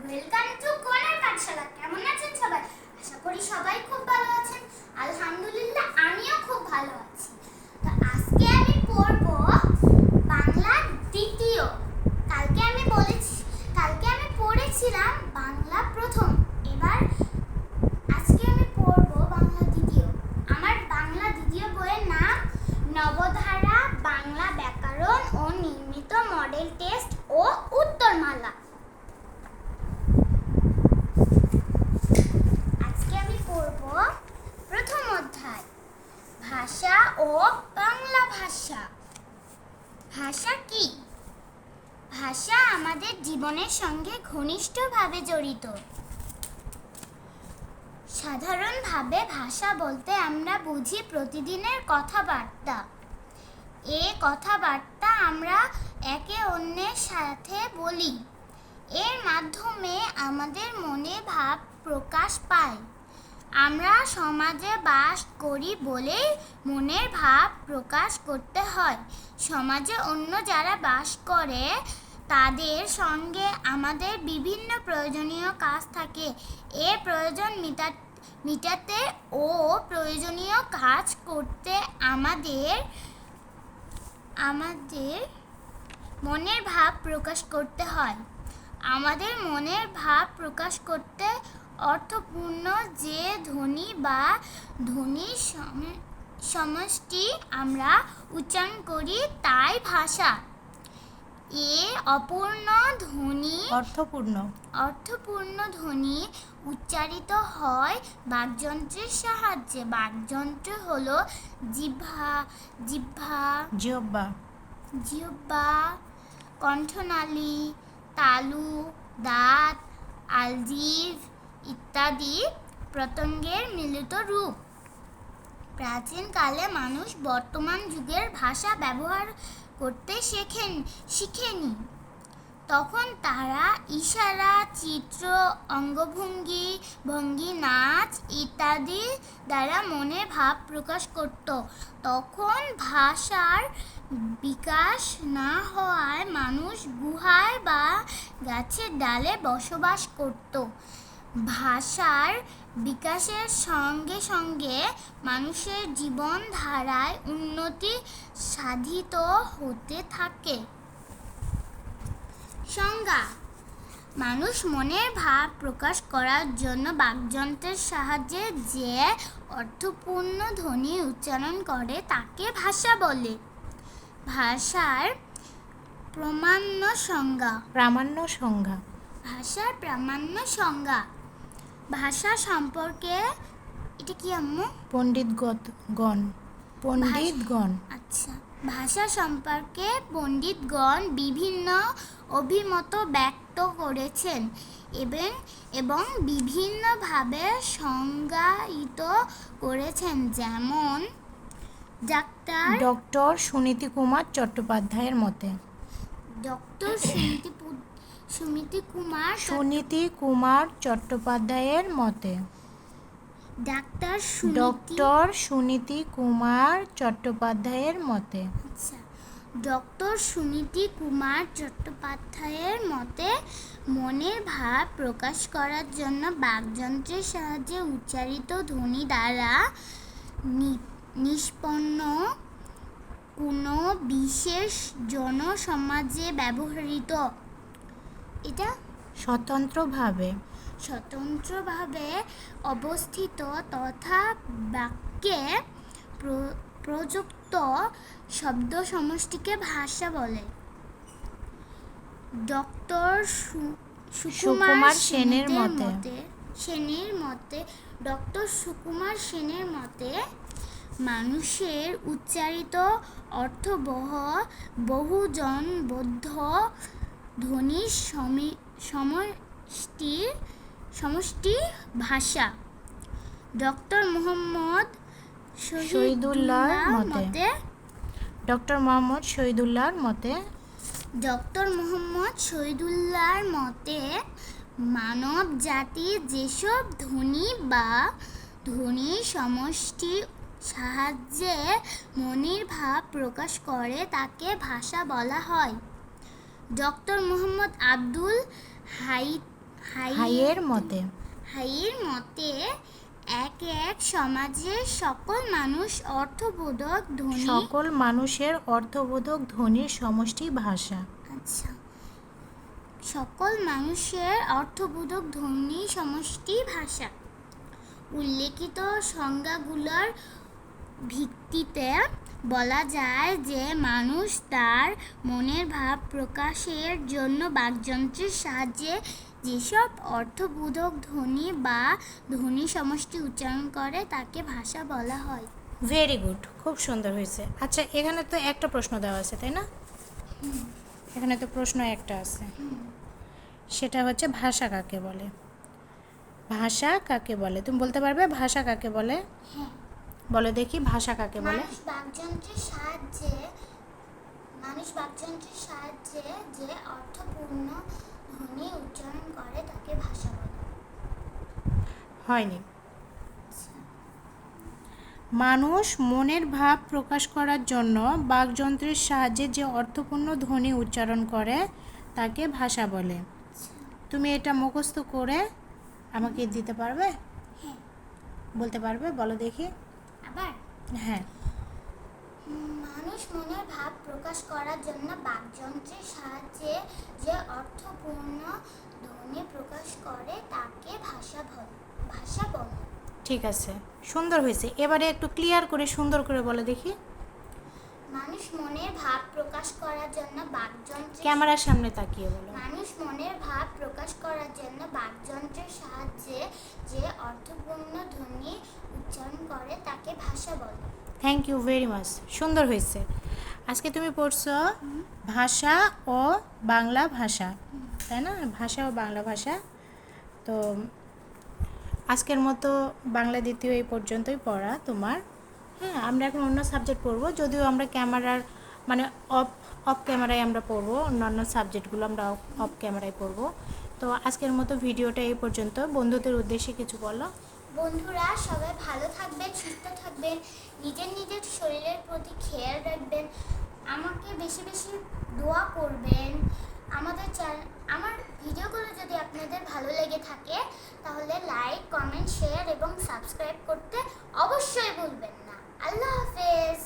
Welcome to কোনার পাঠশালা। কেমন আছেন সবাই? আশা করি সবাই খুব ভালো আছেন। আলহামদুলিল্লাহ, আমিও খুব ভালো আছি। তো আজকে আমি পড়ব বাংলা দ্বিতীয়। কালকে আমি পড়েছিলাম বাংলা প্রথম। এবার আজকে আমি পড়ব বাংলা দ্বিতীয়। আমার বাংলা দ্বিতীয় বইয়ের নাম নবধারা বাংলা ব্যাকরণ ও নির্মিত মডেল টেস্ট ও উত্তরমালা। আজকে আমি পড়ব প্রথম অধ্যায়, ভাষা ও বাংলা ভাষা। ভাষা কি? ভাষা আমাদের জীবনের সঙ্গে ঘনিষ্ঠভাবে জড়িত। সাধারণভাবে ভাষা বলতে আমরা বুঝি প্রতিদিনের কথাবার্তা। এই কথাবার্তা আমরা একে অন্যের সাথে বলি। এর মাধ্যমে আমাদের মনে ভাব প্রকাশ পায়। আমরা সমাজে বাস করি বলেই মনের ভাব প্রকাশ করতে হয়। সমাজে অন্য যারা বাস করে তাদের সঙ্গে আমাদের বিভিন্ন প্রয়োজনীয় কাজ থাকে। এ প্রয়োজন মিটাতে ও প্রয়োজনীয় কাজ করতে আমাদের মনের ভাব প্রকাশ করতে হয়। আমাদের মনের ভাব প্রকাশ করতে অর্থপূর্ণ যে ধ্বনি বা ধ্বনির সমষ্টি আমরা উচ্চারণ করি তাই ভাষা। অর্থপূর্ণ ধ্বনি উচ্চারিত হয় বাকযন্ত্রের সাহায্যে। বাকযন্ত্র হলো জিহ্বা, কণ্ঠনালী, তালু, দাঁত, আলজিভ ইত্যাদি প্রত্যঙ্গের মিলিত রূপ। প্রাচীনকালে মানুষ বর্তমান যুগের ভাষা ব্যবহার করতে শিখেনি। তখন তারা ইশারা, চিত্র, অঙ্গভঙ্গি, নাচ ইত্যাদি দ্বারা মনের ভাব প্রকাশ করত। তখন ভাষার বিকাশ না হওয়ায় মানুষ গুহায় বা গাছের ডালে বসবাস করত। ভাষার বিকাশের সঙ্গে সঙ্গে মানুষের জীবনধারায় উন্নতি সাধিত হতে থাকে। সংজ্ঞা: মানুষ মনের ভাব প্রকাশ করার জন্য বাকযন্ত্রের সাহায্যে যে অর্থপূর্ণ ধ্বনি উচ্চারণ করে তাকে ভাষা বলে। ভাষার প্রামাণ্য সংজ্ঞা। ভাষার প্রামাণ্য সংজ্ঞা: ভাষা সম্পর্কে এটা কি আম্মু? পণ্ডিতগণ। আচ্ছা, ভাষা সম্পর্কে পণ্ডিতগণ বিভিন্ন অভিমত ব্যক্ত করেছেন এবং বিভিন্নভাবে সংজ্ঞায়িত করেছেন। যেমন ডক্টর সুনীতি কুমার চট্টোপাধ্যায়ের মতে ডক্টর সুনীতি কুমার চট্টোপাধ্যায়ের মতে মনের ভাব প্রকাশ করার জন্য বাকযন্ত্রের সাহায্যে উচ্চারিত ধ্বনি দ্বারা নিষ্পন্ন কোনো বিশেষ জনসমাজে ব্যবহৃত এটা স্বতন্ত্রভাবে অবস্থিত তথা বাক্যে প্রযুক্ত শব্দ সমষ্টিকে ভাষা বলে। ডক্টর সুকুমার সেনের মতে মানুষের উচ্চারিত অর্থবহ বহুজনবোধ্য ধ্বনির সমষ্টি ভাষা। ডক্টর মোহাম্মদ শহীদুল্লাহর মতে মানব জাতি যেসব ধ্বনি বা ধ্বনির সমষ্টির সাহায্যে মনের ভাব প্রকাশ করে তাকে ভাষা বলা হয়। ডক্টর মোহাম্মদ আব্দুল হাইয়ের মতে হাইয়ের মতে এক এক সমাজের সকল মানুষ অর্থবোধক ধনী সকল মানুষের অর্থবোধক ধ্বনির সমষ্টি ভাষা। আচ্ছা, সকল মানুষের অর্থবোধক ধ্বনি সমষ্টি ভাষা। উল্লেখিত সংজ্ঞাগুলোর ভিত্তিতে বলা যায় যে মানুষ তার মনের ভাব প্রকাশের জন্য বাকযন্ত্রের সাহায্যে যেসব অর্থবোধক ধ্বনি বা ধ্বনি সমষ্টি উচ্চারণ করে তাকে ভাষা বলা হয়। ভেরি গুড, খুব সুন্দর হয়েছে। আচ্ছা, এখানে তো একটা প্রশ্ন দেওয়া আছে, তাই না? এখানে তো প্রশ্ন একটা আছে, সেটা হচ্ছে ভাষা কাকে বলে? ভাষা কাকে বলে? তুমি বলতে পারবে ভাষা কাকে বলে? হ্যাঁ, বলো দেখি, ভাষা কাকে বলে? মানুষ বাকযন্ত্রের সাহায্যে যে অর্থপূর্ণ ধ্বনি উচ্চারণ করে তাকে ভাষা বলে। হয়নি। মানুষ মনের ভাব প্রকাশ করার জন্য বাকযন্ত্রের সাহায্যে যে অর্থপূর্ণ ধ্বনি উচ্চারণ করে তাকে ভাষা বলে। তুমি এটা মুখস্থ করে আমাকে দিতে পারবে? হ্যাঁ। বলতে পারবে? বলো দেখি। আবার হ্যাঁ। মানুষ মনের ভাব প্রকাশ করার জন্য বাকযন্ত্রের সাহায্যে যে অর্থপূর্ণ ধ্বনি প্রকাশ করে তাকে ভাষা বলে। ঠিক আছে, সুন্দর হয়েছে। এবারে একটু ক্লিয়ার করে সুন্দর করে বলো দেখি। মানুষ মনের ভাব প্রকাশ করার জন্য ক্যামেরার সামনে তাকিয়ে বলো। মানুষ মনের ভাব প্রকাশ করার জন্য বাকযন্ত্রের সাহায্যে যে অর্থপূর্ণ ধ্বনি উচ্চারণ করে তাকে ভাষা বলে। থ্যাংক ইউ ভেরি মাচ, সুন্দর হয়েছে। আজকে তুমি পড়ছো ভাষা ও বাংলা ভাষা, তাই না? ভাষা ও বাংলা ভাষা। তো আজকের মতো বাংলা দ্বিতীয় এই পর্যন্তই পড়া তোমার। হ্যাঁ, আমরা এখন অন্য সাবজেক্ট পড়বো, যদিও আমরা ক্যামেরার মানে অফ ক্যামেরায় আমরা পড়বো, অন্যান্য সাবজেক্টগুলো আমরা অফ ক্যামেরায় পড়বো। তো আজকের মতো ভিডিওটা এই পর্যন্ত। বন্ধুদের উদ্দেশ্যে কিছু বলো। বন্ধুরা, সবাই ভালো থাকবেন, সুস্থ থাকবেন, নিজের শরীরের প্রতি খেয়াল রাখবেন, আমাকে বেশি বেশি দোয়া করবেন। আমার ভিডিওগুলো যদি আপনাদের ভালো লেগে থাকে তাহলে লাইক, কমেন্ট, শেয়ার এবং সাবস্ক্রাইব করতে অবশ্যই ভুলবেন না। আল্লাহ হাফেজ।